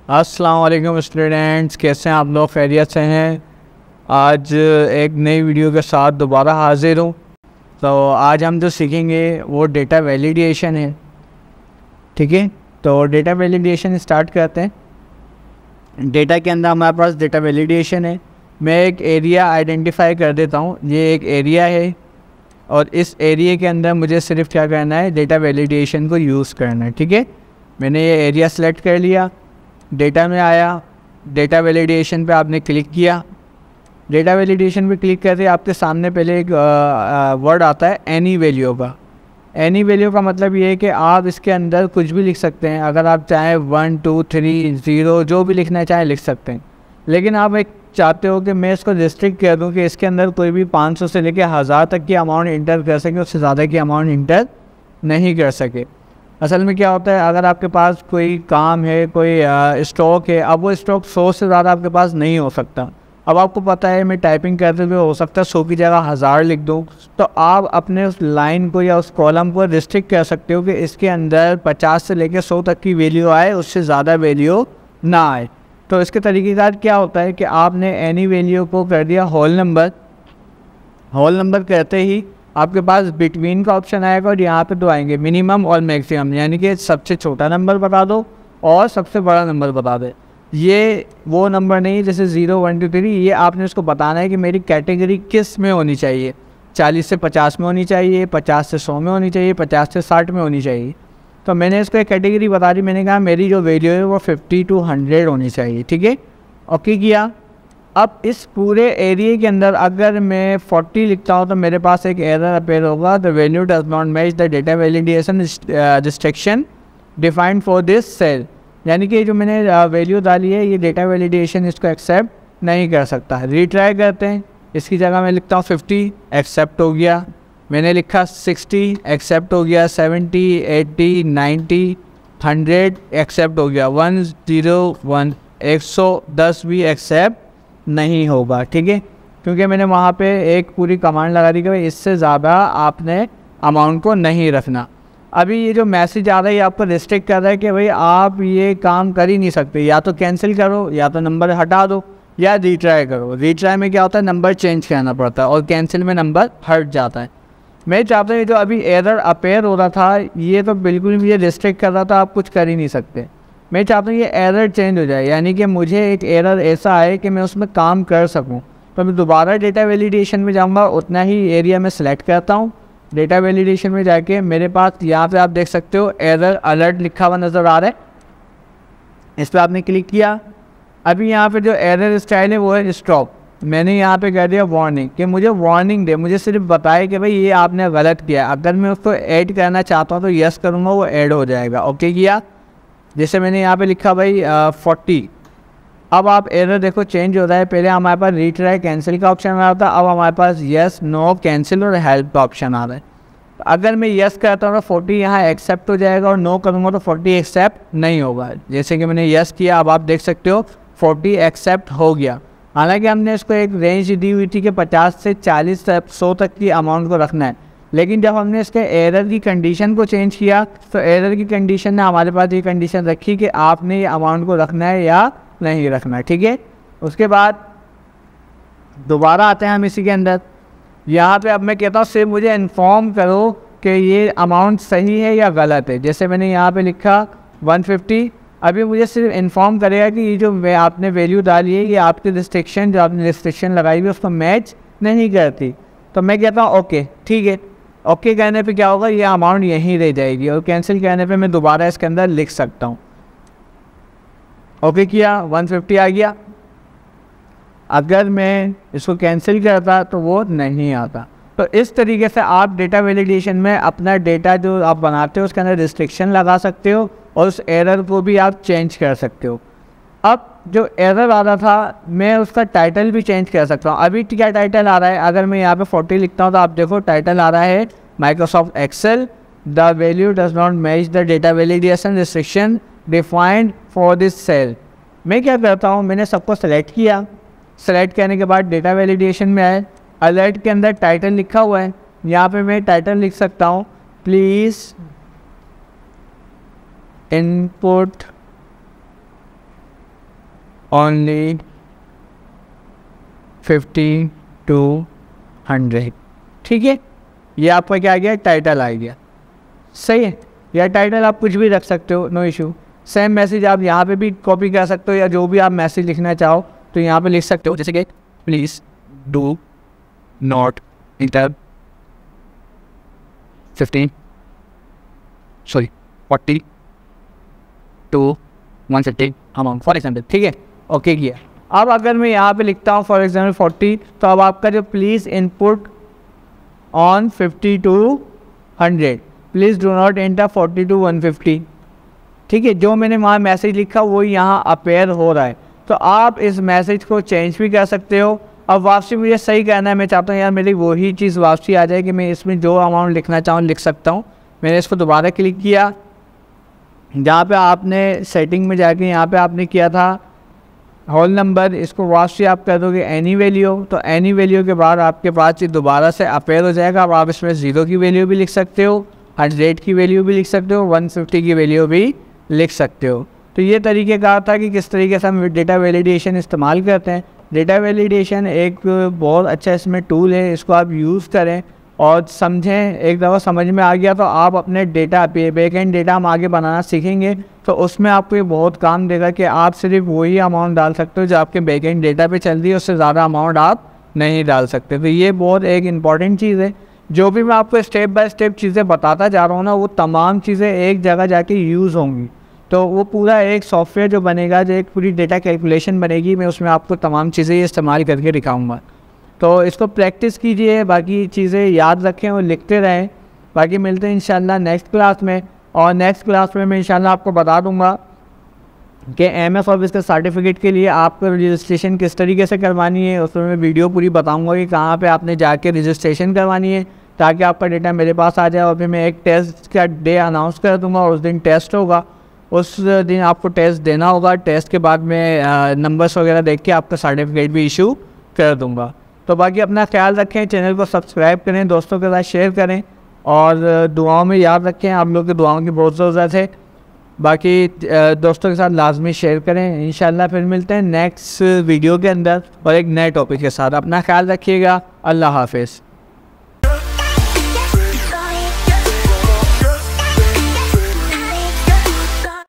अस्सलाम वालेकुम स्टूडेंट्स, कैसे हैं आप लोग? खैरियत से हैं? आज एक नई वीडियो के साथ दोबारा हाजिर हूँ। तो आज हम जो सीखेंगे वो डेटा वैलिडेशन है। ठीक है, तो डेटा वैलिडेशन स्टार्ट करते हैं। डेटा के अंदर हमारे पास डेटा वैलिडेशन है। मैं एक एरिया आइडेंटिफाई कर देता हूँ, ये एक एरिया है और इस एरिया के अंदर मुझे सिर्फ क्या करना है, डेटा वैलिडेशन को यूज़ करना है। ठीक है, मैंने ये एरिया सेलेक्ट कर लिया, डेटा में आया, डेटा वैलिडेशन पे आपने क्लिक किया। डेटा वैलिडेशन पे क्लिक करते आपके सामने पहले एक वर्ड आता है एनी वैल्यू का। एनी वैल्यू का मतलब ये है कि आप इसके अंदर कुछ भी लिख सकते हैं। अगर आप चाहें 1 2 3 0 जो भी लिखना चाहें लिख सकते हैं, लेकिन आप एक चाहते हो कि मैं इसको रिस्ट्रिक्ट कर दूं कि इसके अंदर कोई भी 500 से लेकर 1000 तक की अमाउंट इंटर कर सके, उससे ज़्यादा की अमाउंट इंटर नहीं कर सके। असल में क्या होता है, अगर आपके पास कोई काम है, कोई स्टॉक है, अब वो स्टॉक 100 से ज़्यादा आपके पास नहीं हो सकता। अब आपको पता है मैं टाइपिंग करते हुए हो सकता है 100 की जगह 1000 लिख दूँ, तो आप अपने उस लाइन को या उस कॉलम को रिस्ट्रिक्ट कर सकते हो कि इसके अंदर 50 से लेकर 100 तक की वैल्यू आए, उससे ज़्यादा वैल्यू ना आए। तो इसके तरीक़ेकार क्या होता है कि आपने एनी वैल्यू को कर दिया होल नंबर। होल नंबर कहते ही आपके पास बिटवीन का ऑप्शन आएगा और यहाँ पे दो आएंगे, मिनिमम और मैक्सिमम, यानी कि सबसे छोटा नंबर बता दो और सबसे बड़ा नंबर बता दे। ये वो नंबर नहीं जैसे 0 1 2 3, ये आपने उसको बताना है कि मेरी कैटेगरी किस में होनी चाहिए। 40 से 50 में होनी चाहिए, 50 से 100 में होनी चाहिए, 50 से 60 में होनी चाहिए। तो मैंने इसको एक कैटेगरी बता दी, मैंने कहा मेरी जो वैल्यू है वो 50 to 100 होनी चाहिए। ठीक है, ओके किया। अब इस पूरे एरिया के अंदर अगर मैं 40 लिखता हूँ तो मेरे पास एक एरर अपेयर होगा, the value does not match the data validation restriction defined for this cell. यानी कि जो मैंने वैल्यू डाली है ये डेटा वैलिडेशन इसको एक्सेप्ट नहीं कर सकता। रीट्राई करते हैं, इसकी जगह मैं लिखता हूँ 50, एक्सेप्ट हो गया। मैंने लिखा 60, एक्सेप्ट हो गया। 70 80 90 100 एक्सेप्ट हो गया। 101 110 भी एक्सेप्ट नहीं होगा। ठीक है, क्योंकि मैंने वहाँ पे एक पूरी कमांड लगा दी कि भाई इससे ज़्यादा आपने अमाउंट को नहीं रखना। अभी ये जो मैसेज आ रहा है ये आपको रिस्ट्रिक्ट कर रहा है कि भाई आप ये काम कर ही नहीं सकते, या तो कैंसिल करो, या तो नंबर हटा दो, या रीट्राई करो। रीट्राई में क्या होता है, नंबर चेंज करना पड़ता है, और कैंसिल में नंबर हट जाता है। मैं चाहता हूँ जो अभी एरर अपेयर हो रहा था ये तो बिल्कुल भी ये रिस्ट्रिक्ट कर रहा था, आप कुछ कर ही नहीं सकते। मैं चाहता हूँ ये एरर चेंज हो जाए, यानी कि मुझे एक एरर ऐसा आए कि मैं उसमें काम कर सकूँ। तो मैं दोबारा डेटा वैलिडेशन में जाऊँगा, उतना ही एरिया में सेलेक्ट करता हूँ। डेटा वैलिडेशन में जाके मेरे पास यहाँ पे आप देख सकते हो एरर अलर्ट लिखा हुआ नज़र आ रहा है, इस पर आपने क्लिक किया। अभी यहाँ पे जो एरर स्टाइल है वो है स्टॉप। मैंने यहाँ पे कह दिया वार्निंग, कि मुझे वार्निंग दे, मुझे सिर्फ बताए कि भाई ये आपने गलत किया। अगर मैं उसको ऐड करना चाहता हूँ तो यस करूँगा, वो ऐड हो जाएगा। ओके किया। जैसे मैंने यहाँ पे लिखा भाई 40। अब आप एरर देखो चेंज हो रहा है। पहले हमारे पास रीट्राई कैंसिल का ऑप्शन आ रहा था, अब हमारे पास यस नो कैंसिल और हेल्प का ऑप्शन आ रहा है। तो अगर मैं यस करता हूँ तो 40 यहाँ एक्सेप्ट हो जाएगा, और नो करूँगा तो 40 एक्सेप्ट नहीं होगा। जैसे कि मैंने यस किया, अब आप देख सकते हो 40 एक्सेप्ट हो गया। हालांकि हमने इसको एक रेंज दी हुई थी कि 50 से 40 से 100 तक की अमाउंट को रखना है, लेकिन जब हमने इसके एरर की कंडीशन को चेंज किया तो एरर की कंडीशन ने हमारे पास ये कंडीशन रखी कि आपने ये अमाउंट को रखना है या नहीं रखना है। ठीक है, उसके बाद दोबारा आते हैं हम इसी के अंदर। यहाँ पे अब मैं कहता हूँ सिर्फ मुझे इन्फॉर्म करो कि ये अमाउंट सही है या गलत है। जैसे मैंने यहाँ पे लिखा 150, अभी मुझे सिर्फ इन्फॉर्म करेगा कि ये जो आपने वैल्यू डाली है ये आपकी रिस्ट्रिक्शन, जो आपने रिस्ट्रिक्शन लगाई हुई उसको मैच नहीं करती। तो मैं कहता हूँ ओके, ठीक है। ओके कहने पे क्या होगा, ये अमाउंट यहीं रह जाएगी, और कैंसिल कहने पे मैं दोबारा इसके अंदर लिख सकता हूँ। ओके किया, 150 आ गया। अगर मैं इसको कैंसिल करता तो वो नहीं आता। तो इस तरीके से आप डेटा वैलिडेशन में अपना डेटा जो आप बनाते हो उसके अंदर रिस्ट्रिक्शन लगा सकते हो, और उस एरर को भी आप चेंज कर सकते हो। अब जो एरर आ रहा था मैं उसका टाइटल भी चेंज कर सकता हूँ। अभी क्या टाइटल आ रहा है, अगर मैं यहाँ पे 40 लिखता हूँ तो आप देखो टाइटल आ रहा है Microsoft Excel, the value does not match the data validation restriction defined for this cell. मैं क्या करता हूँ, मैंने सबको सेलेक्ट किया। सेलेक्ट करने के बाद डेटा वैलिडेशन में आए, अलर्ट के अंदर टाइटल लिखा हुआ है, यहाँ पे मैं टाइटल लिख सकता हूँ प्लीज़ इनपुट ओनली 50 to 100। ठीक है, ये आपका क्या आ गया, टाइटल आ गया। सही है, या टाइटल आप कुछ भी रख सकते हो, नो इशू। सेम मैसेज आप यहाँ पे भी कॉपी कर सकते हो, या जो भी आप मैसेज लिखना चाहो तो यहाँ पे लिख सकते हो, जैसे कि please do not inter 40 to 150 amount for example. ठीक है, ओके किया। अब अगर मैं यहाँ पे लिखता हूँ फॉर एग्जाम्पल 40, तो अब आपका जो please input on 50 to 100, please do not enter 40 to 150। ठीक है, जो मैंने वहाँ मैसेज लिखा वो यहाँ अपेयर हो रहा है। तो आप इस मैसेज को चेंज भी कर सकते हो। अब वापसी मुझे सही कहना है, मैं चाहता हूँ यार मेरी वही चीज़ वापसी आ जाए कि मैं इसमें जो अमाउंट लिखना चाहूँ लिख सकता हूँ। मैंने इसको दोबारा क्लिक किया, जहाँ पे आपने सेटिंग में जाके यहाँ पे आपने किया था होल नंबर, इसको वापसी आप कर दोगे एनी वैल्यू। तो एनी वैल्यू के बाद आपके पास ये दोबारा से अपेयर हो जाएगा। अब आप इसमें 0 की वैल्यू भी लिख सकते हो, 100 की वैल्यू भी लिख सकते हो, 150 की वैल्यू भी लिख सकते हो। तो ये तरीक़ेकार था कि किस तरीके से हम डेटा वैलिडेशन इस्तेमाल करते हैं। डेटा वैलिडेशन एक बहुत अच्छा इसमें टूल है, इसको आप यूज़ करें और समझें। एक दफ़ा समझ में आ गया तो आप अपने डेटा पे बैकएंड डेटा हम आगे बनाना सीखेंगे, तो उसमें आपको ये बहुत काम देगा कि आप सिर्फ वही अमाउंट डाल सकते हो जो आपके बैकएंड डेटा पे चल रही है, उससे ज़्यादा अमाउंट आप नहीं डाल सकते। तो ये बहुत एक इम्पॉर्टेंट चीज़ है। जो भी मैं आपको स्टेप बाय स्टेप चीज़ें बताता जा रहा हूँ ना, वो तमाम चीज़ें एक जगह जाके यूज़ होंगी। तो वो पूरा एक सॉफ्टवेयर जो बनेगा, जो एक पूरी डेटा कैलकुलेशन बनेगी, मैं उसमें आपको तमाम चीज़ें इस्तेमाल करके दिखाऊंगा। तो इसको प्रैक्टिस कीजिए, बाकी चीज़ें याद रखें और लिखते रहें। बाकी मिलते हैं इंशाल्लाह नेक्स्ट क्लास में, और नेक्स्ट क्लास में मैं इंशाल्लाह आपको बता दूंगा कि एमएस ऑफिस के सर्टिफिकेट के लिए आपको रजिस्ट्रेशन किस तरीके से करवानी है। उसमें मैं वीडियो पूरी बताऊंगा कि कहाँ पे आपने जाके रजिस्ट्रेशन करवानी है, ताकि आपका डेटा मेरे पास आ जाए। और फिर मैं एक टेस्ट का डे अनाउंस कर दूँगा, और उस दिन टेस्ट होगा, उस दिन आपको टेस्ट देना होगा। टेस्ट के बाद मैं नंबर्स वगैरह देख के आपका सर्टिफिकेट भी इशू कर दूँगा। तो बाकी अपना ख्याल रखें, चैनल को सब्सक्राइब करें, दोस्तों के साथ शेयर करें, और दुआओं में याद रखें। आप लोग की दुआओं की बहुत ज़रूरत है। बाकी दोस्तों के साथ लाजमी शेयर करें। इंशाल्लाह फिर मिलते हैं नेक्स्ट वीडियो के अंदर और एक नए टॉपिक के साथ। अपना ख्याल रखिएगा। अल्लाह हाफिज़।